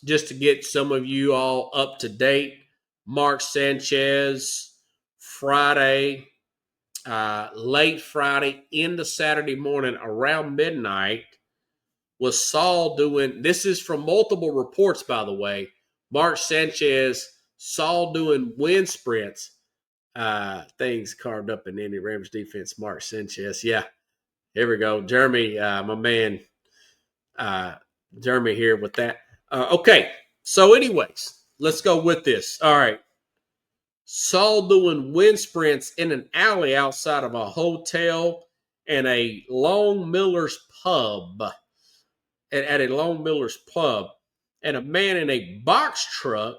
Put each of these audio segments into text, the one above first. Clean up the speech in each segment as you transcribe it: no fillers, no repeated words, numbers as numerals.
just to get some of you all up to date, Mark Sanchez, Friday, late Friday into Saturday morning around midnight, was Saul doing, this is from multiple reports, by the way, Mark Sanchez, Saul doing wind sprints, things carved up in Indy Rams defense, Mark Sanchez. Yeah, here we go. Jeremy, my man, Jeremy here with that. Okay, so anyways, let's go with this. All right. Saul doing wind sprints in an alley outside of a hotel and a Long Miller's pub. At a Long Miller's pub. And a man in a box truck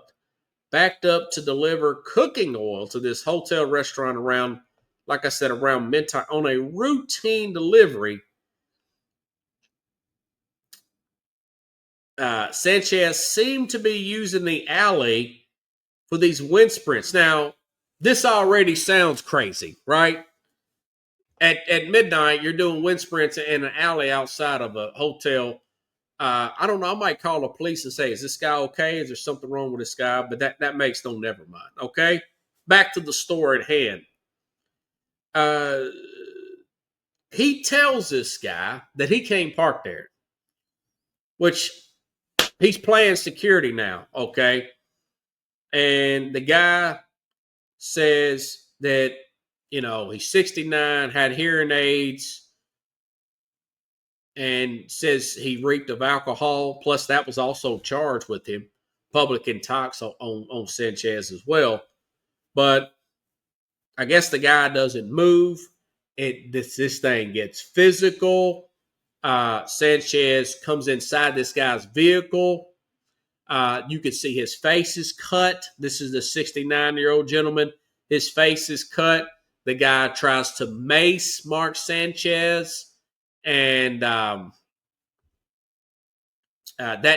backed up to deliver cooking oil to this hotel restaurant around, like I said, around midnight on a routine delivery. Sanchez seemed to be using the alley for these wind sprints. Now, this already sounds crazy, right? At midnight, you're doing wind sprints in an alley outside of a hotel. I don't know. I might call the police and say, is this guy okay? Is there something wrong with this guy? But that makes no never mind. Okay. Back to the story at hand. He tells this guy that he can't park there, which he's playing security now. Okay. And the guy says that, he's 69, had hearing aids, and says he reeked of alcohol. Plus, that was also charged with him, public intox on Sanchez as well. But I guess the guy doesn't move. This thing gets physical. Sanchez comes inside this guy's vehicle. You can see his face is cut. This is the 69-year-old gentleman. His face is cut. The guy tries to mace Mark Sanchez, and that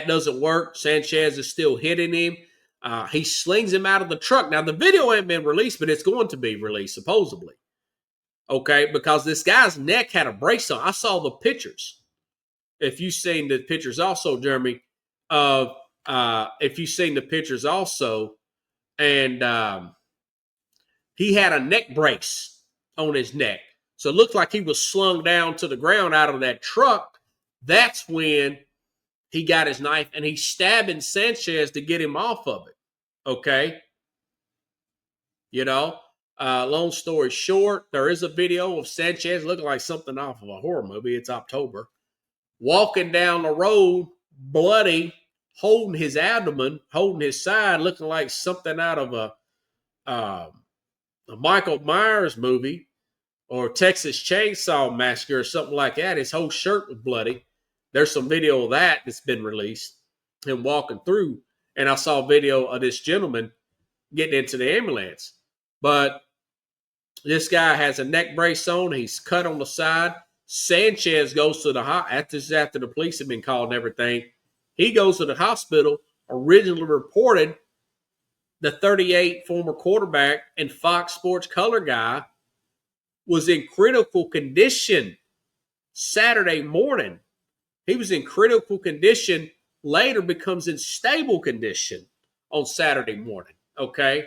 doesn't work. Sanchez is still hitting him. He slings him out of the truck. Now, the video ain't been released, but it's going to be released, supposedly. Okay, because this guy's neck had a brace on. I saw the pictures. If you've seen the pictures also, Jeremy, if you've seen the pictures also, and he had a neck brace on his neck. So it looked like he was slung down to the ground out of that truck. That's when he got his knife and he's stabbing Sanchez to get him off of it. Okay. Long story short, there is a video of Sanchez looking like something off of a horror movie. It's October. Walking down the road, bloody, holding his abdomen, holding his side, looking like something out of a Michael Myers movie or Texas Chainsaw Massacre or something like that. His whole shirt was bloody. There's some video of that that's been released, him walking through. And I saw a video of this gentleman getting into the ambulance. But this guy has a neck brace on. He's cut on the side. Sanchez goes to the hospital. After the police have been called and everything. He goes to the hospital. Originally reported the 38 former quarterback and Fox Sports color guy was in critical condition Saturday morning. He was in critical condition, later becomes in stable condition on Saturday morning. Okay.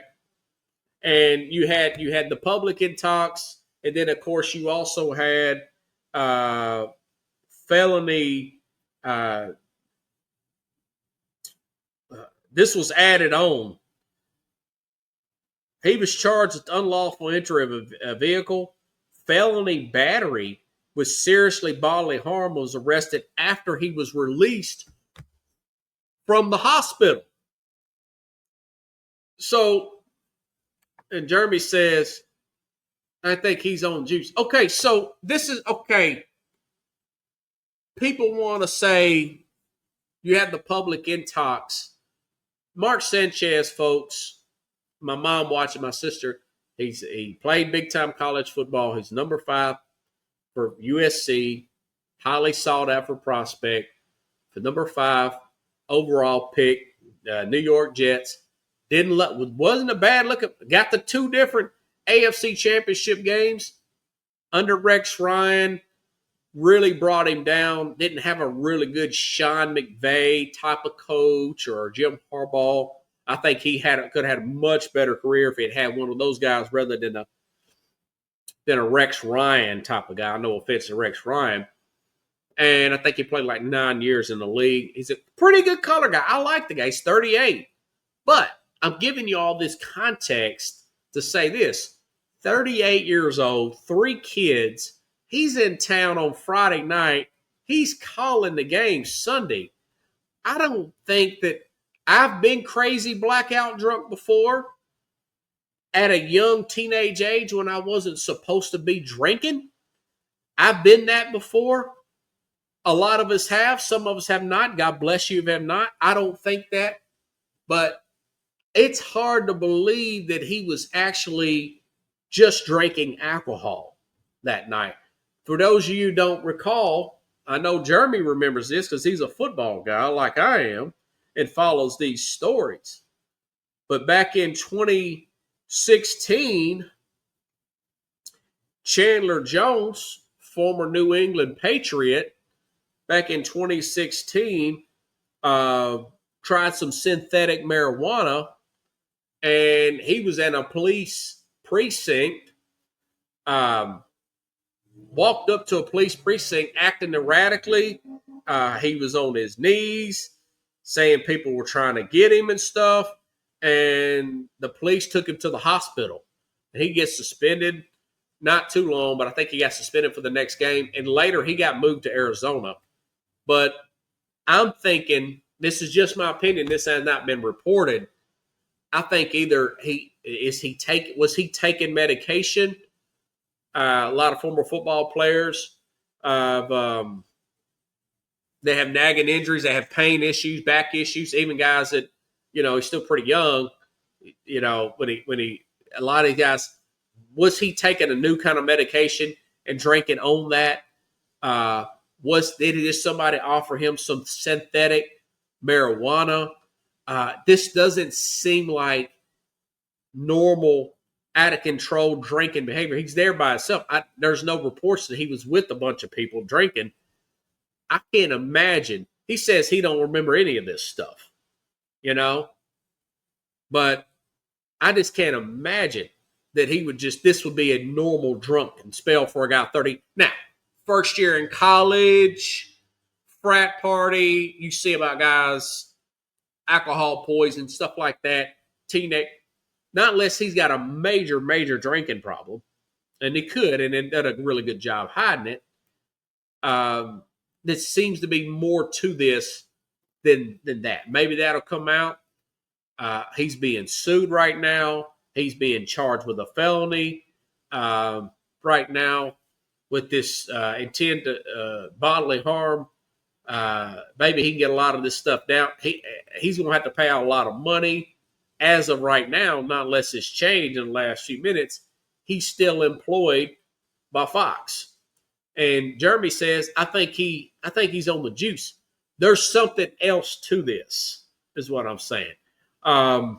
And you had the public intox, and then of course you also had felony. This was added on. He was charged with unlawful entry of a vehicle, felony battery with seriously bodily harm. Was arrested after he was released from the hospital. So, and Jeremy says, I think he's on juice. Okay, so this is, okay. People want to say you had the public intox. Mark Sanchez, folks, my mom watching, my sister, he played big-time college football. He's number 5 for USC, highly sought-after prospect, the number 5 overall pick, New York Jets. Wasn't a bad look. Got the 2 different AFC championship games under Rex Ryan. really brought him down. Didn't have a really good Sean McVay type of coach or Jim Harbaugh. I think he could have had a much better career if he had one of those guys rather than a Rex Ryan type of guy. No offense to Rex Ryan. And I think he played like 9 years in the league. He's a pretty good color guy. I like the guy. He's 38. But I'm giving you all this context to say this. 38 years old, 3 kids. He's in town on Friday night. He's calling the game Sunday. I don't think that I've been crazy blackout drunk before at a young teenage age when I wasn't supposed to be drinking. I've been that before. A lot of us have. Some of us have not. God bless you if you have not. I don't think that. But it's hard to believe that he was actually just drinking alcohol that night. For those of you who don't recall, I know Jeremy remembers this because he's a football guy like I am and follows these stories. But back in 2016, Chandler Jones, former New England Patriot, back in 2016, tried some synthetic marijuana, and he was in a police precinct, walked up to a police precinct acting erratically. He was on his knees, saying people were trying to get him and stuff, and the police took him to the hospital. And he gets suspended, not too long, but I think he got suspended for the next game, and later he got moved to Arizona. But I'm thinking, this is just my opinion, this has not been reported. I think either was he taking medication? A lot of former football players they have nagging injuries, they have pain issues, back issues. Even guys that he's still pretty young. When he a lot of these guys, was he taking a new kind of medication and drinking on that? Did somebody offer him some synthetic marijuana? This doesn't seem like normal, out of control drinking behavior. He's there by himself. There's no reports that he was with a bunch of people drinking. I can't imagine. He says he don't remember any of this stuff, but I just can't imagine that he would this would be a normal drunken spell for a guy 30. Now, first year in college, frat party, you see about guys, alcohol poison, stuff like that, teenage. Not unless he's got a major, major drinking problem, and he could, and then done a really good job hiding it. There seems to be more to this than that. Maybe that'll come out. He's being sued right now. He's being charged with a felony right now with this intent to bodily harm. Maybe he can get a lot of this stuff down. He's going to have to pay out a lot of money. As of right now, not unless it's changed in the last few minutes, he's still employed by Fox. And Jeremy says, I think he's on the juice. There's something else to this, is what I'm saying. My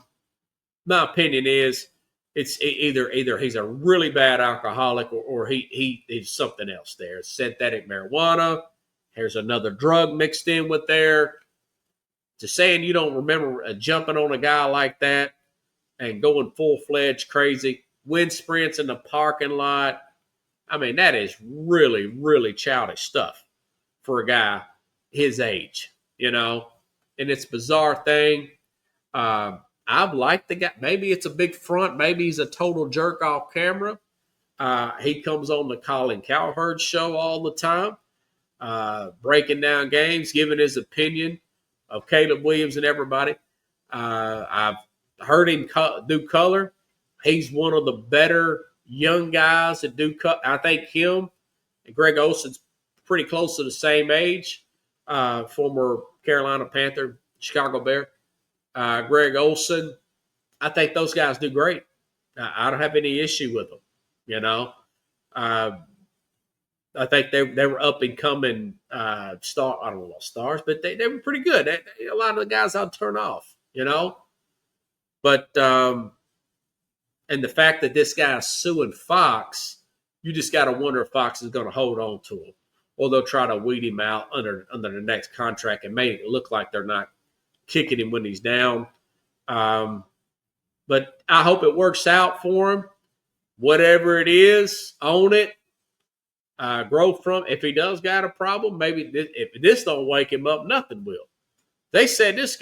opinion is it's either he's a really bad alcoholic or he's something else there. It's synthetic marijuana. There's another drug mixed in with there. To saying you don't remember jumping on a guy like that and going full-fledged crazy, wind sprints in the parking lot. I mean, that is really, really childish stuff for a guy his age, And it's a bizarre thing. I've liked the guy. Maybe it's a big front. Maybe he's a total jerk off camera. He comes on the Colin Cowherd show all the time, breaking down games, giving his opinion of Caleb Williams and everybody. I've heard him do color. He's one of the better young guys that do cut. I think him and Greg Olsen's pretty close to the same age. Former Carolina Panther, Chicago Bear. Greg Olsen, I think those guys do great. I don't have any issue with them, I think they were up and coming star. I don't know about stars, but they were pretty good. A lot of the guys I'd turn off, But and the fact that this guy's suing Fox, you just got to wonder if Fox is going to hold on to him. or they'll try to weed him out under the next contract and make it look like they're not kicking him when he's down. But I hope it works out for him. Whatever it is, own it. Grow from. If he does got a problem, maybe if this don't wake him up, nothing will. They said this